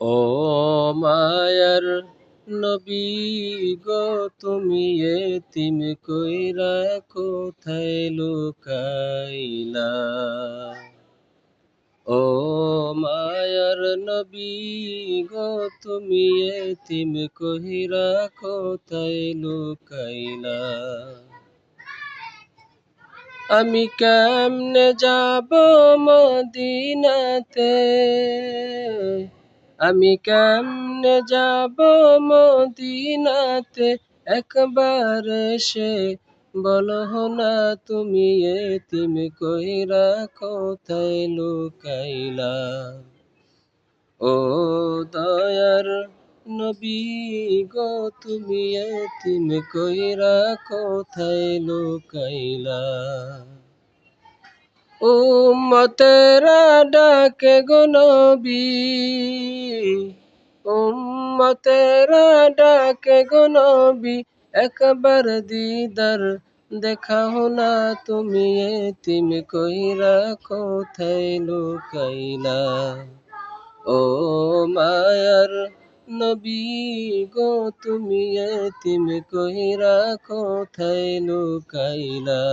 ও মায়ার নবী গো, তুমি এতিম কইরা কোথায় লুকাইলা? ও মায়ার নবী গো, তুমি এতিম কইরা কোথায় লুকাইলা? আমি কেমনে যাব মদিনাতে, আমি কেমনে যাব মদিনাতে, একবার এসে বলো না তুমি এতিম কইরা কোথায় লুকাইলা? ও দয়ার নবী গো, তুমি এতিম কইরা কোথায় লুকাইলা? উম্মতেরা ডাকে গো নবী, উম্মতেরা ডাকে গো নবী, একবার দিদার দেখাও না তুমি এতিম কইরা কোথায় লুকাইলা? ও মায়ার নবী গো, তুমি এতিম কইরা কোথায় লুকাইলা?